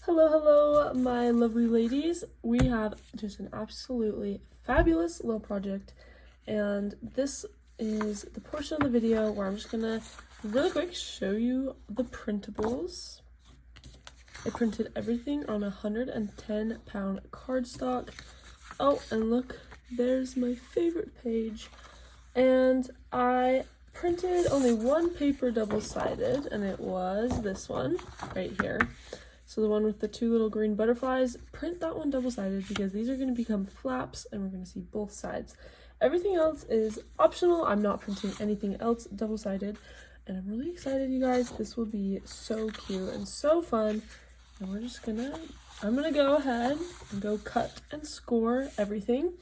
Hello, hello, my lovely ladies. We have just an absolutely fabulous little project, and this is the portion of the video where I'm just gonna really quick show you the printables. I printed everything on 110-pound cardstock. Oh, and look, there's my favorite page. And I printed only one paper double-sided, and it was this one right here. So the one with the two little green butterflies, print that one double-sided because these are going to become flaps and we're going to see both sides. Everything else is optional. I'm not printing anything else double-sided, and I'm really excited, you guys. This will be so cute and so fun. And I'm gonna go ahead and go cut and score everything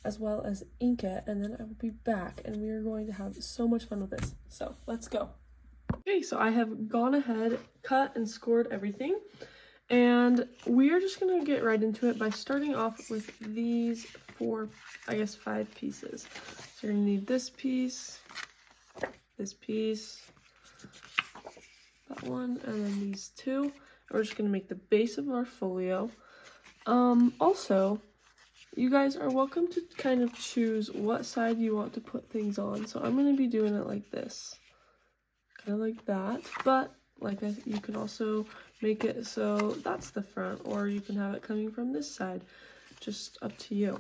as well as ink it, and then I will be back and we are going to have so much fun with this. So let's go. Okay, so I have gone ahead, cut and scored everything, and we are just gonna get right into it by starting off with these five pieces. So you're gonna need this piece, that one, and then these two. We're just gonna make the base of our folio. Also, you guys are welcome to kind of choose what side you want to put things on. So I'm gonna be doing it like this, kind of like that, but you can also make it so that's the front, or you can have it coming from this side, just up to you.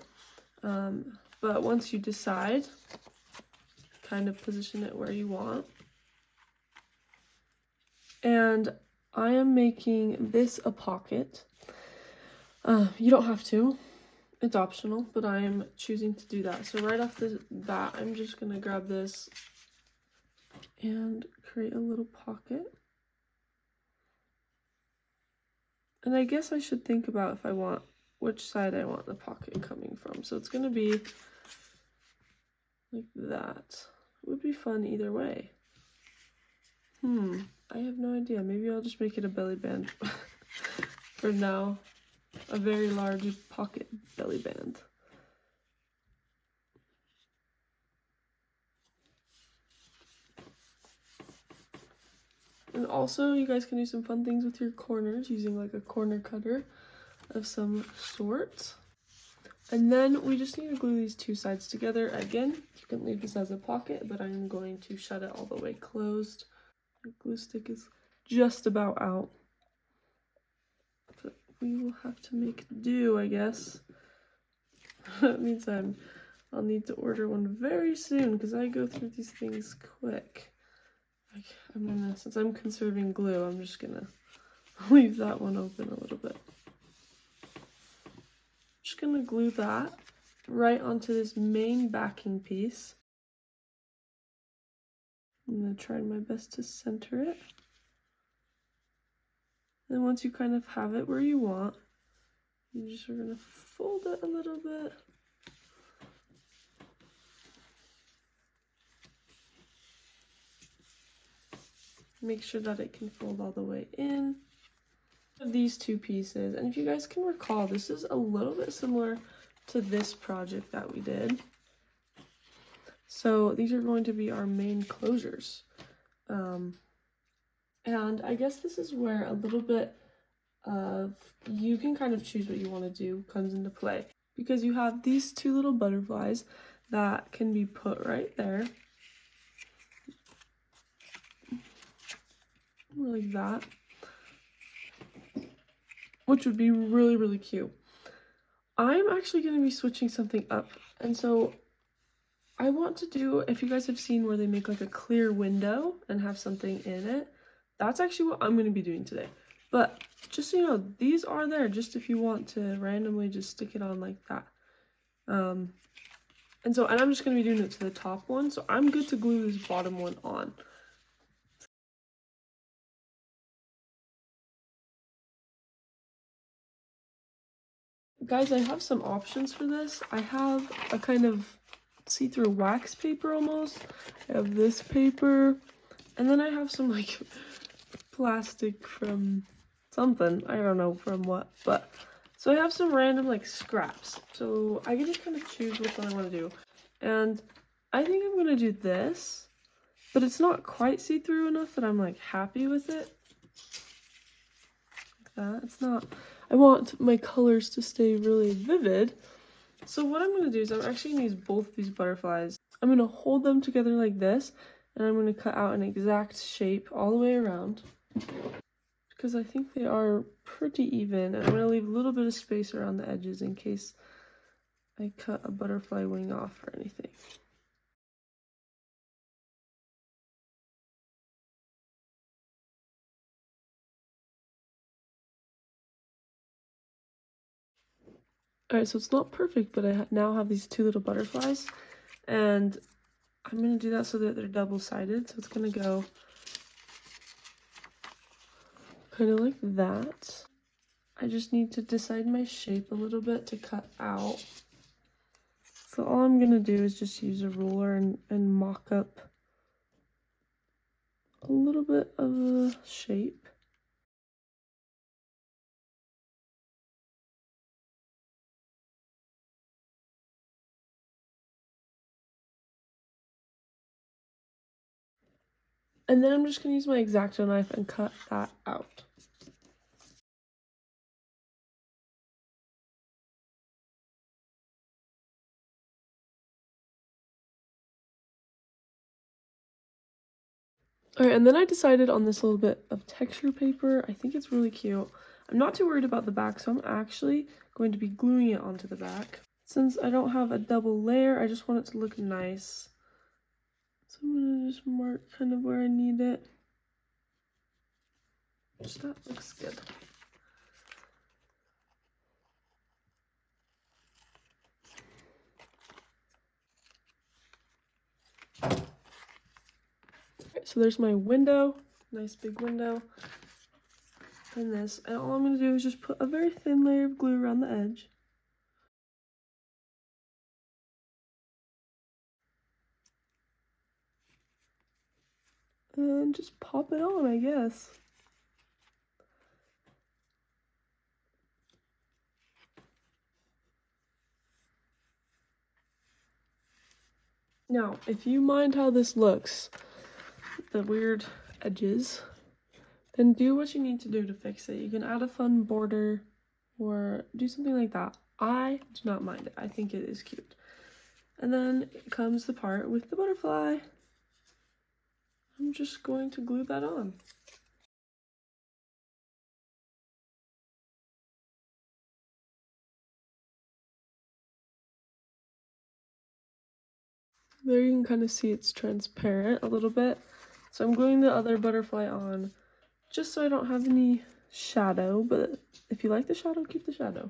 But once you decide, kind of position it where you want. And I am making this a pocket. You don't have to, it's optional, but I am choosing to do that. So right off the bat, I'm just gonna grab this and create a little pocket. And I guess I should think about which side I want the pocket coming from. So it's gonna be like that. It would be fun either way. I have no idea. Maybe I'll just make it a belly band for now. A very large pocket belly band. And also, you guys can do some fun things with your corners using like a corner cutter of some sort. And then we just need to glue these two sides together. Again, you can leave this as a pocket, but I'm going to shut it all the way closed. The glue stick is just about out, but we will have to make do, I guess. That means I'll need to order one very soon because I go through these things quick. Since I'm conserving glue, I'm just gonna leave that one open a little bit. Just gonna glue that right onto this main backing piece. I'm gonna try my best to center it. Then once you kind of have it where you want, you just are gonna fold it a little bit. Make sure that it can fold all the way in. These two pieces, and if you guys can recall, this is a little bit similar to this project that we did. So these are going to be our main closures. And I guess this is where a little bit of you can kind of choose what you want to do comes into play, because you have these two little butterflies that can be put right there, like that, which would be really, really cute. I'm actually going to be switching something up, and so I want to do, if you guys have seen where they make like a clear window and have something in it, that's actually what I'm going to be doing today. But just so you know, these are there just if you want to randomly just stick it on like that. And I'm just going to be doing it to the top one, so I'm good to glue this bottom one on. Guys, I have some options for this. I have a kind of see-through wax paper almost. I have this paper, and then I have some like plastic from something. I don't know from what, but so I have some random like scraps. So I can just kind of choose which one I want to do. And I think I'm going to do this, but it's not quite see-through enough that I'm like happy with it. that. It's not, I want my colors to stay really vivid. So what I'm going to do is I'm actually going to use both of these butterflies. I'm going to hold them together like this, and I'm going to cut out an exact shape all the way around, because I think they are pretty even, and I'm going to leave a little bit of space around the edges in case I cut a butterfly wing off or anything. Alright, so it's not perfect, but I now have these two little butterflies, and I'm going to do that so that they're double-sided, so it's going to go kind of like that. I just need to decide my shape a little bit to cut out. So all I'm going to do is just use a ruler and mock up a little bit of a shape. And then I'm just going to use my X-Acto knife and cut that out. Alright, and then I decided on this little bit of texture paper. I think it's really cute. I'm not too worried about the back, so I'm actually going to be gluing it onto the back. Since I don't have a double layer, I just want it to look nice. So I'm going to just mark kind of where I need it. Just that looks good. So there's my window, nice big window, and this. And all I'm going to do is just put a very thin layer of glue around the edge. And just pop it on, I guess. Now, if you mind how this looks, the weird edges, then do what you need to do to fix it. You can add a fun border or do something like that. I do not mind it. I think it is cute. And then comes the part with the butterfly. I'm just going to glue that on. There you can kind of see it's transparent a little bit. So I'm gluing the other butterfly on just so I don't have any shadow, but if you like the shadow, keep the shadow.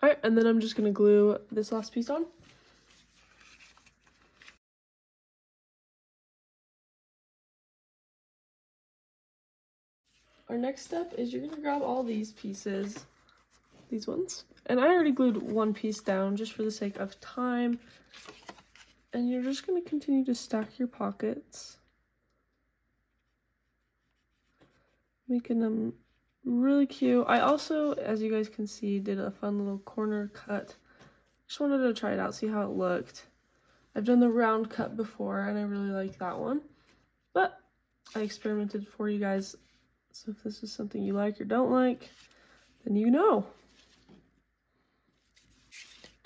Alright, and then I'm just going to glue this last piece on. Our next step is you're going to grab all these pieces, these ones, and I already glued one piece down just for the sake of time, and you're just going to continue to stack your pockets, making them really cute. I also, as you guys can see, did a fun little corner cut. Just wanted to try it out, see how it looked. I've done the round cut before, and I really like that one, but I experimented for you guys. So if this is something you like or don't like, then you know.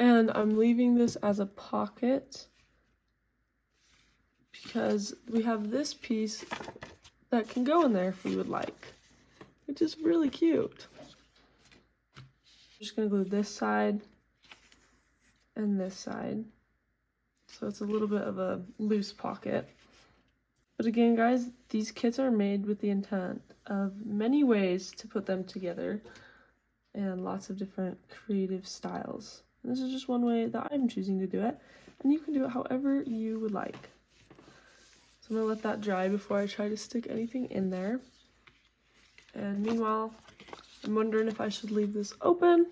And I'm leaving this as a pocket because we have this piece that can go in there if we would like, which is really cute. I'm just going to glue this side and this side, so it's a little bit of a loose pocket. But again, guys, these kits are made with the intent of many ways to put them together and lots of different creative styles. And this is just one way that I'm choosing to do it, and you can do it however you would like. So I'm going to let that dry before I try to stick anything in there. And meanwhile, I'm wondering if I should leave this open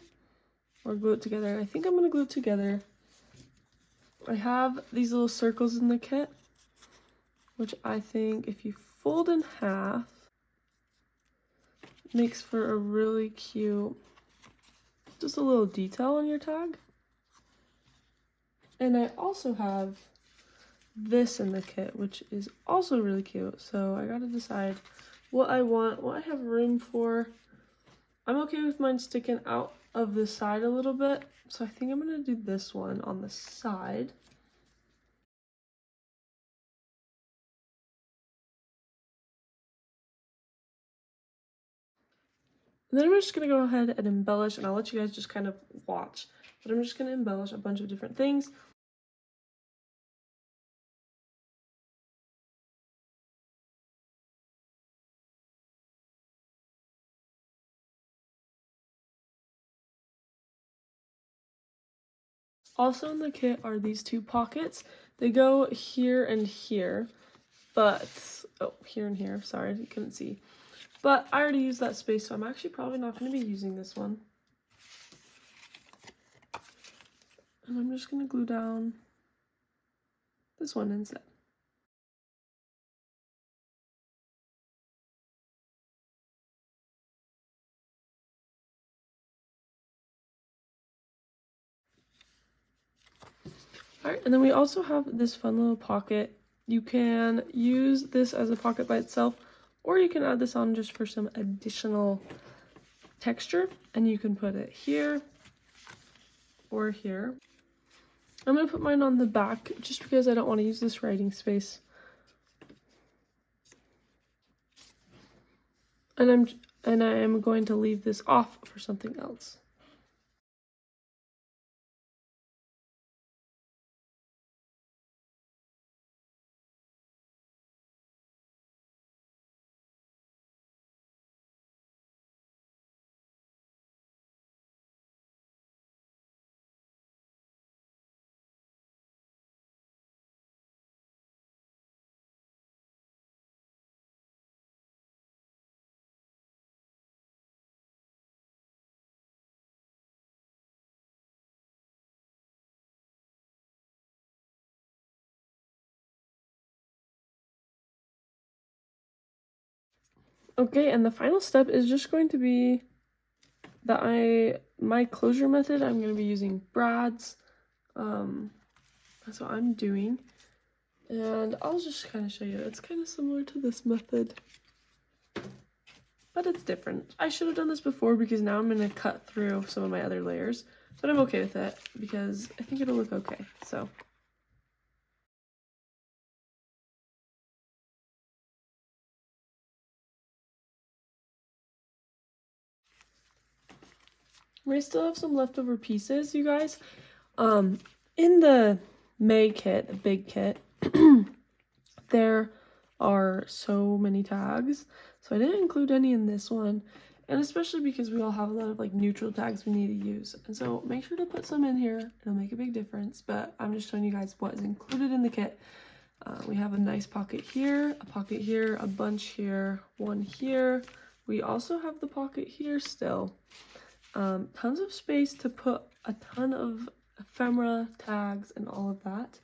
or glue it together. I think I'm going to glue it together. I have these little circles in the kit, which I think if you fold in half, makes for a really cute, just a little detail on your tag. And I also have this in the kit, which is also really cute. So I gotta decide what I want, what I have room for. I'm okay with mine sticking out of the side a little bit, so I think I'm gonna do this one on the side. And then I'm just gonna go ahead and embellish, and I'll let you guys just kind of watch. But I'm just gonna embellish a bunch of different things. Also in the kit are these two pockets. They go here and here, but, oh, here and here, sorry, you couldn't see. But I already used that space, so I'm actually probably not going to be using this one. And I'm just going to glue down this one instead. Alright, and then we also have this fun little pocket. You can use this as a pocket by itself, or you can add this on just for some additional texture, and you can put it here or here. I'm going to put mine on the back just because I don't want to use this writing space. And I am going to leave this off for something else. Okay, and the final step is just going to be that my closure method, I'm going to be using brads. That's what I'm doing. And I'll just kind of show you. It's kind of similar to this method, but it's different. I should have done this before because now I'm going to cut through some of my other layers, but I'm okay with it because I think it'll look okay. So we still have some leftover pieces, you guys. In the May kit, the big kit, there are so many tags, so I didn't include any in this one, and especially because we all have a lot of like neutral tags we need to use, and so make sure to put some in here. It'll make a big difference, but I'm just showing you guys what is included in the kit. We have a nice pocket here, a bunch here, one here. We also have the pocket here still. Tons of space to put a ton of ephemera, tags, and all of that.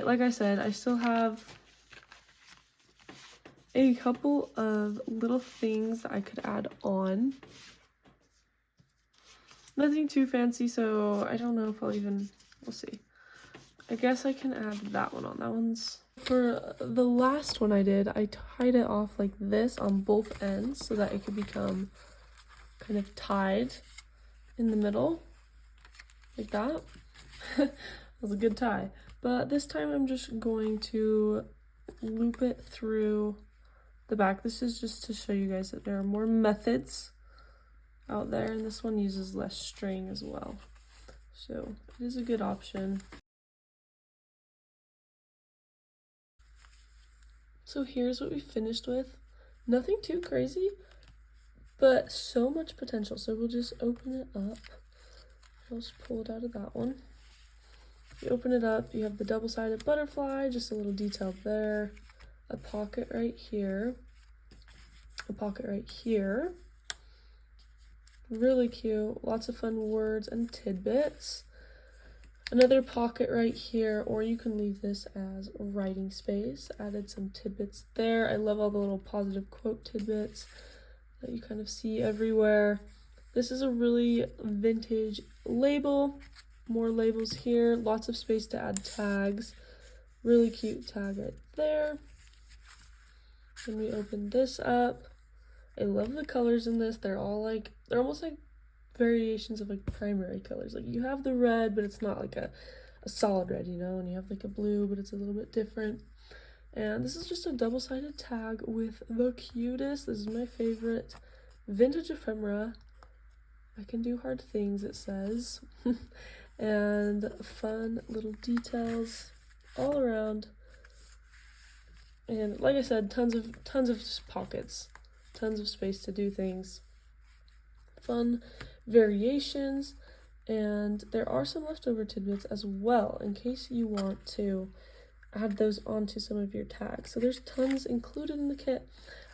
Like I said, I still have a couple of little things that I could add on. Nothing too fancy, so I don't know if we'll see. I guess I can add that one on. That one's, for the last one I did, I tied it off like this on both ends so that it could become kind of tied in the middle, like that. That was a good tie. But this time I'm just going to loop it through the back. This is just to show you guys that there are more methods out there, and this one uses less string as well. So it is a good option. So here's what we finished with. Nothing too crazy, but so much potential. So we'll just open it up. I'll just pull it out of that one. You open it up, you have the double-sided butterfly, just a little detail there, a pocket right here, a pocket right here. Really cute, lots of fun words and tidbits. Another pocket right here, or you can leave this as writing space. Added some tidbits there. I love all the little positive quote tidbits that you kind of see everywhere. This is a really vintage label. More labels here, lots of space to add tags. Really cute tag right there. Then we open this up. I love the colors in this. They're almost like variations of like primary colors. Like you have the red, but it's not like a solid red, you know, and you have like a blue, but it's a little bit different. And this is just a double-sided tag with the cutest, this is my favorite, vintage ephemera. I can do hard things, it says. And fun little details all around. And like I said, tons of pockets, tons of space to do things. Fun variations, and there are some leftover tidbits as well in case you want to add those onto some of your tags. So there's tons included in the kit.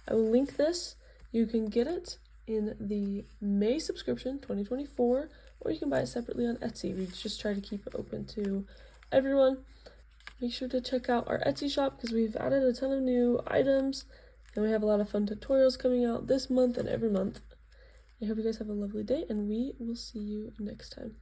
I will link this. You can get it in the May subscription 2024, or you can buy it separately on Etsy. We just try to keep it open to everyone. Make sure to check out our Etsy shop because we've added a ton of new items, and we have a lot of fun tutorials coming out this month and every month. I hope you guys have a lovely day, and we will see you next time.